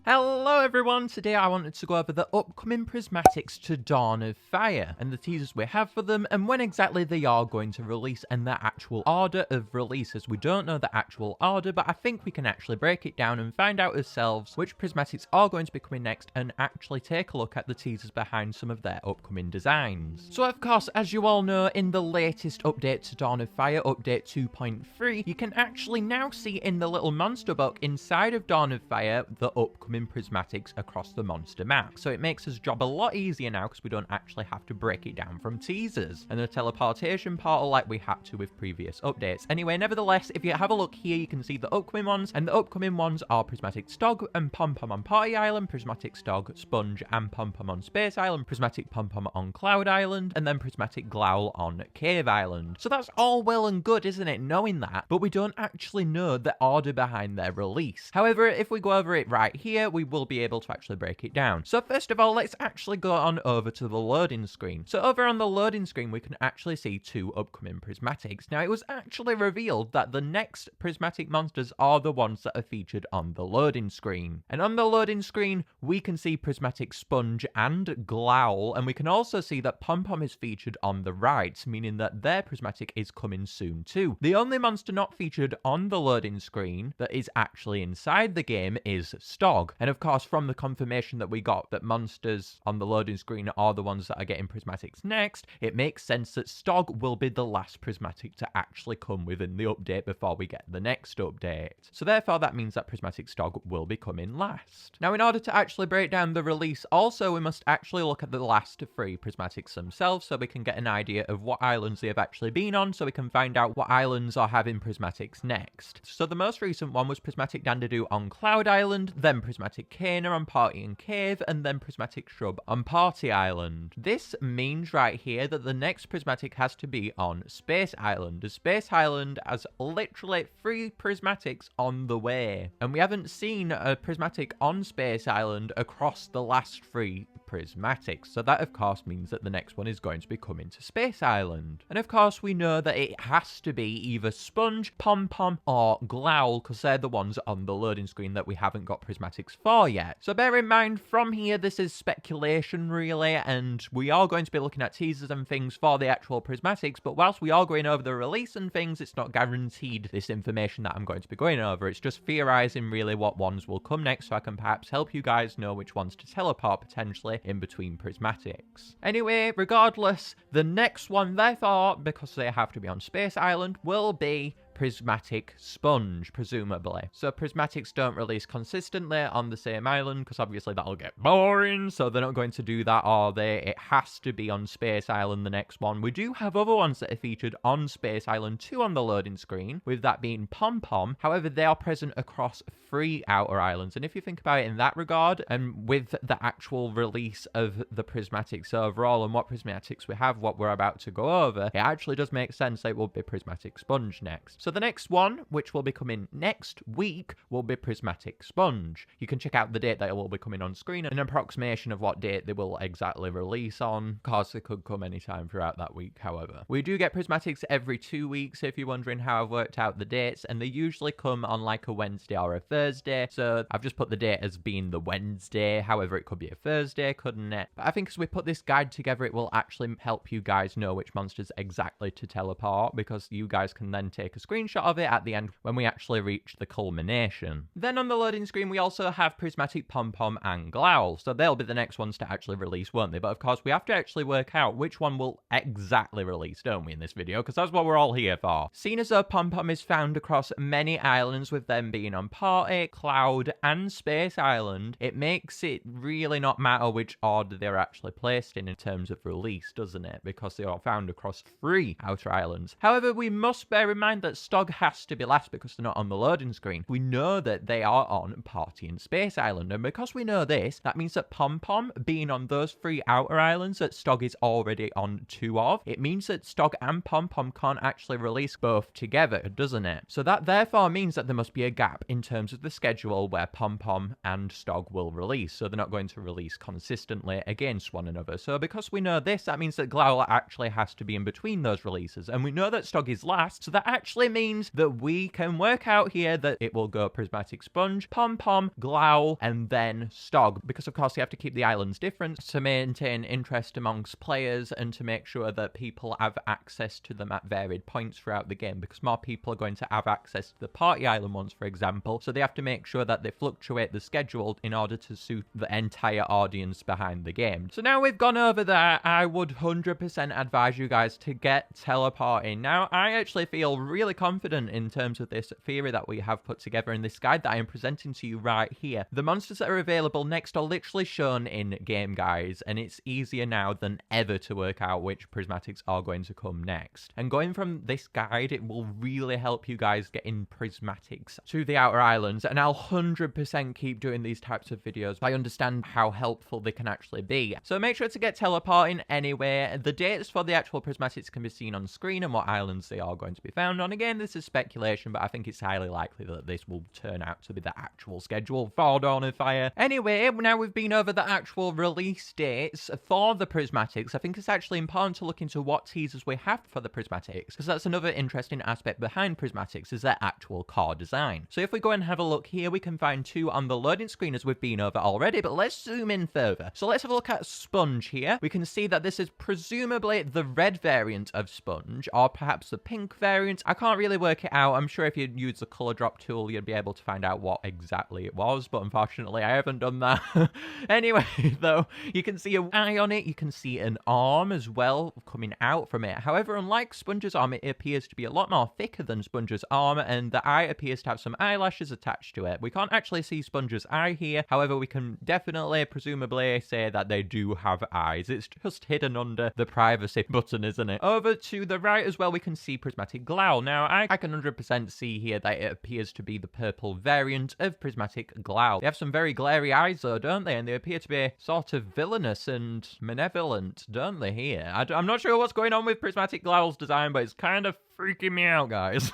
Hello everyone, today I wanted to go over the upcoming Prismatics to Dawn of Fire, and the teasers we have for them, and when exactly they are going to release, and their actual order of releases. We don't know the actual order, but I think we can actually break it down and find out ourselves which Prismatics are going to be coming next, and actually take a look at the teasers behind some of their upcoming designs. So of course, as you all know, in the latest update to Dawn of Fire, update 2.3, you can actually now see in the little monster book inside of Dawn of Fire the upcoming prismatics across the monster map. So it makes us job a lot easier now because we don't actually have to break it down from teasers and the teleportation portal like we had to with previous updates. Anyway, nevertheless, if you have a look here, you can see the upcoming ones, and the upcoming ones are Prismatic Stog and Pom-Pom on Party Island, Prismatic Stog, Sponge and Pom-Pom on Space Island, Prismatic Pom-Pom on Cloud Island, and then Prismatic Growl on Cave Island. So that's all well and good, isn't it, knowing that, but we don't actually know the order behind their release. However, if we go over it right here, we will be able to actually break it down. So first of all, let's actually go on over to the loading screen. So over on the loading screen, we can actually see two upcoming prismatics. Now, it was actually revealed that the next prismatic monsters are the ones that are featured on the loading screen. And on the loading screen, we can see Prismatic Sponge and Growl, and we can also see that Pom-Pom is featured on the right, meaning that their prismatic is coming soon too. The only monster not featured on the loading screen that is actually inside the game is Stog. And of course, from the confirmation that we got that monsters on the loading screen are the ones that are getting prismatics next, it makes sense that Stog will be the last prismatic to actually come within the update before we get the next update. So therefore, that means that Prismatic Stog will be coming last. Now, in order to actually break down the release, also, we must actually look at the last three prismatics themselves so we can get an idea of what islands they have actually been on, so we can find out what islands are having prismatics next. So the most recent one was Prismatic Dandadoo on Cloud Island, then Prismatic Cana on Party and Cave, and then Prismatic Shrub on Party Island. This means right here that the next prismatic has to be on Space Island, as Space Island has literally 3 prismatics on the way. And we haven't seen a prismatic on Space Island across the last 3 prismatics, so that of course means that the next one is going to be coming to Space Island. And of course we know that it has to be either Sponge, Pom-Pom or Growl, because they're the ones on the loading screen that we haven't got prismatics for yet. So bear in mind, from here this is speculation really, and we are going to be looking at teasers and things for the actual prismatics, but whilst we are going over the release and things, it's not guaranteed this information that I'm going to be going over. It's just theorizing really what ones will come next, so I can perhaps help you guys know which ones to teleport potentially in between prismatics. Anyway, regardless, the next one therefore, because they have to be on Space Island, will be Prismatic Sponge, presumably. So prismatics don't release consistently on the same island, because obviously that'll get boring, so they're not going to do that, are they? It has to be on Space Island, the next one. We do have other ones that are featured on Space Island too on the loading screen, with that being Pom-Pom. However, they are present across 3 outer islands, and if you think about it in that regard, and with the actual release of the prismatics overall and what prismatics we have, what we're about to go over, it actually does make sense that it will be Prismatic Sponge next. So the next one, which will be coming next week, will be Prismatic Sponge. You can check out the date that it will be coming on screen, an approximation of what date they will exactly release on. Of course, they could come anytime throughout that week, however. We do get prismatics every 2 weeks, if you're wondering how I've worked out the dates, and they usually come on like a Wednesday or a Thursday, so I've just put the date as being the Wednesday. However, it could be a Thursday, couldn't it? But I think as we put this guide together, it will actually help you guys know which monsters exactly to teleport, because you guys can then take a screenshot of it at the end when we actually reach the culmination. Then on the loading screen, we also have Prismatic Pom-Pom and Growl, so they'll be the next ones to actually release, won't they? But of course, we have to actually work out which one will exactly release, don't we, in this video, because that's what we're all here for. Seeing as though Pom-Pom is found across many islands, with them being on Party, Cloud, and Space Island, it makes it really not matter which order they're actually placed in terms of release, doesn't it? Because they are found across 3 outer islands. However, we must bear in mind that Stog has to be last because they're not on the loading screen. We know that they are on Party and Space Island, and because we know this, that means that Pom-Pom being on those 3 outer islands that Stog is already on 2 of, it means that Stog and Pom-Pom can't actually release both together, doesn't it? So that therefore means that there must be a gap in terms of the schedule where Pom-Pom and Stog will release, so they're not going to release consistently against one another. So because we know this, that means that Growl actually has to be in between those releases, and we know that Stog is last, so that actually means that we can work out here that it will go prismatic sponge, pom-pom, glow, and then stog, because of course you have to keep the islands different to maintain interest amongst players and to make sure that people have access to them at varied points throughout the game, because more people are going to have access to the party island ones, for example, so they have to make sure that they fluctuate the schedule in order to suit the entire audience behind the game. So now we've gone over that, I would 100% advise you guys to get teleporting. Now, I actually feel really confident in terms of this theory that we have put together in this guide that I am presenting to you right here. The monsters that are available next are literally shown in game, guys, and it's easier now than ever to work out which prismatics are going to come next. And going from this guide, it will really help you guys get in prismatics to the outer islands, and I'll 100% keep doing these types of videos. I understand how helpful they can actually be. So make sure to get teleporting anyway. The dates for the actual prismatics can be seen on screen and what islands they are going to be found on. Again, this is speculation, but I think it's highly likely that this will turn out to be the actual schedule for Dawn of Fire. Anyway, now we've been over the actual release dates for the prismatics, I think it's actually important to look into what teasers we have for the prismatics, because that's another interesting aspect behind prismatics, is their actual core design. So if we go and have a look here, we can find two on the loading screen as we've been over already, but let's zoom in further. So let's have a look at Sponge here. We can see that this is presumably the red variant of Sponge, or perhaps the pink variant. I can't really work it out. I'm sure if you use the color drop tool, you'd be able to find out what exactly it was, but unfortunately I haven't done that. Anyway, though, you can see an eye on it, you can see an arm as well coming out from it. However, unlike Sponge's arm, it appears to be a lot more thicker than Sponge's arm, and the eye appears to have some eyelashes attached to it. We can't actually see Sponge's eye here, however, we can definitely, presumably, say that they do have eyes. It's just hidden under the privacy button, isn't it? Over to the right as well, we can see Prismatic Glow. Now, I can 100% see here that it appears to be the purple variant of Prismatic Glow. They have some very glary eyes though, don't they? And they appear to be sort of villainous and malevolent, don't they, here? I'm not sure what's going on with Prismatic Glow's design, but it's kind of freaking me out, guys.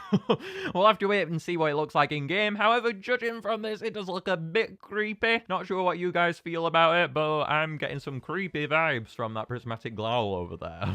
We'll have to wait and see what it looks like in game. However, judging from this, it does look a bit creepy. Not sure what you guys feel about it, but I'm getting some creepy vibes from that Prismatic Glow over there.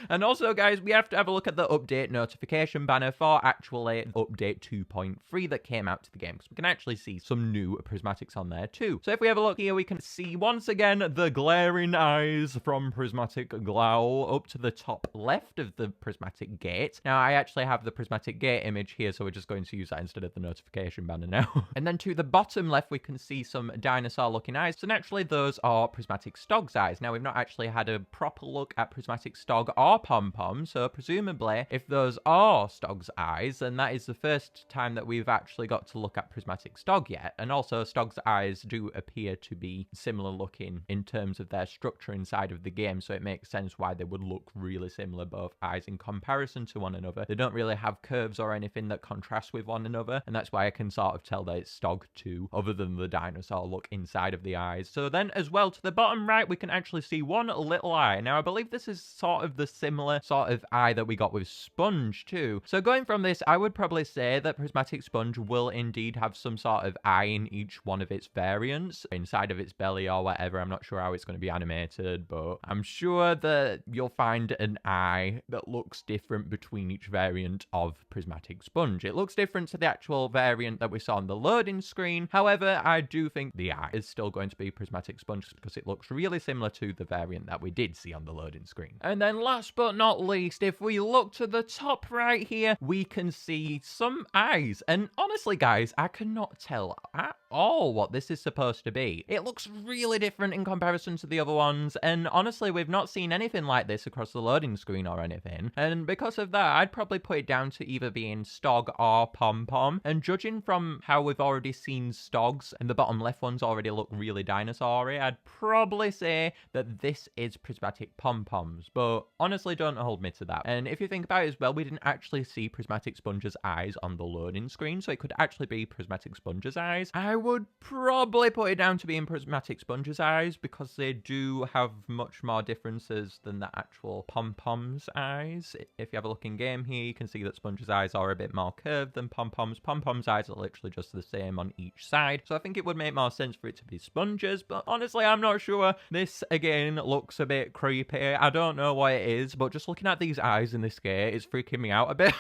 And also, guys, we have to have a look at the update notification banner for actually update 2.3 that came out to the game, because we can actually see some new prismatics on there too. So if we have a look here, we can see once again the glaring eyes from Prismatic Glow up to the top left of the prismatic gate. Now, I actually have the prismatic gate image here, so we're just going to use that instead of the notification banner now. And then to the bottom left, we can see some dinosaur looking eyes. So naturally, those are prismatic Stog's eyes. Now, we've not actually had a proper look at prismatic Stog or Pom-Pom, so presumably, if those are Stog's eyes, then that is the first time that we've actually got to look at prismatic Stog yet. And also, Stog's eyes do appear to be similar looking in terms of their structure inside of the game, so it makes sense why they would look really similar, both eyes in comparison to one another. They don't really have curves or anything that contrast with one another, and that's why I can sort of tell that it's Stog too, other than the dinosaur look inside of the eyes. So then as well, to the bottom right, we can actually see one little eye. Now, I believe this is sort of the similar sort of eye that we got with Sponge too. So going from this, I would probably say that Prismatic Sponge will indeed have some sort of eye in each one of its variants, inside of its belly or whatever. I'm not sure how it's going to be animated, but I'm sure that you'll find an eye that looks different between each variant of Prismatic Sponge. It looks different to the actual variant that we saw on the loading screen. However, I do think the eye is still going to be Prismatic Sponge because it looks really similar to the variant that we did see on the loading screen. And then last but not least, if we look to the top right here, we can see some eyes. And honestly, guys, I cannot tell at all what this is supposed to be. It looks really different in comparison to the other ones, and honestly, we've not seen anything like this across the loading screen or anything. And because of that, I'd probably put it down to either being Stog or Pom-Pom. And judging from how we've already seen Stogs, and the bottom left ones already look really dinosaur-y, I'd probably say that this is Prismatic Pom-Poms. But honestly, don't hold me to that. And if you think about it as well, we didn't actually see Prismatic Sponge's eyes on the loading screen, so it could actually be Prismatic Sponge's eyes. I would probably put it down to being prismatic sponge's eyes because they do have much more differences than the actual pom-pom's eyes. If you have a look in game here, you can see that sponge's eyes are a bit more curved than pom-pom's. Pom-pom's eyes are literally just the same on each side. So I think it would make more sense for it to be sponge's, but honestly, I'm not sure. This, again, looks a bit creepy. I don't know what it is, but just looking at these eyes in this game is freaking me out a bit.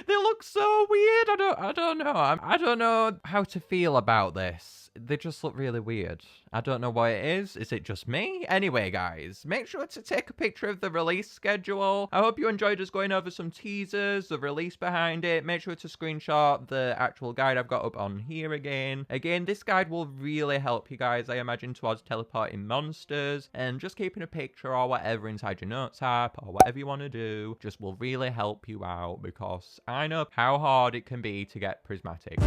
They look so weird. I don't know. I don't know how to feel about this. They just look really weird. I don't know what it is. Is it just me? Anyway, guys, make sure to take a picture of the release schedule. I hope you enjoyed us going over some teasers, the release behind it. Make sure to screenshot the actual guide I've got up on here again. Again, this guide will really help you guys, I imagine, towards teleporting monsters, and just keeping a picture or whatever inside your notes app or whatever you want to do just will really help you out, because I know how hard it can be to get prismatic.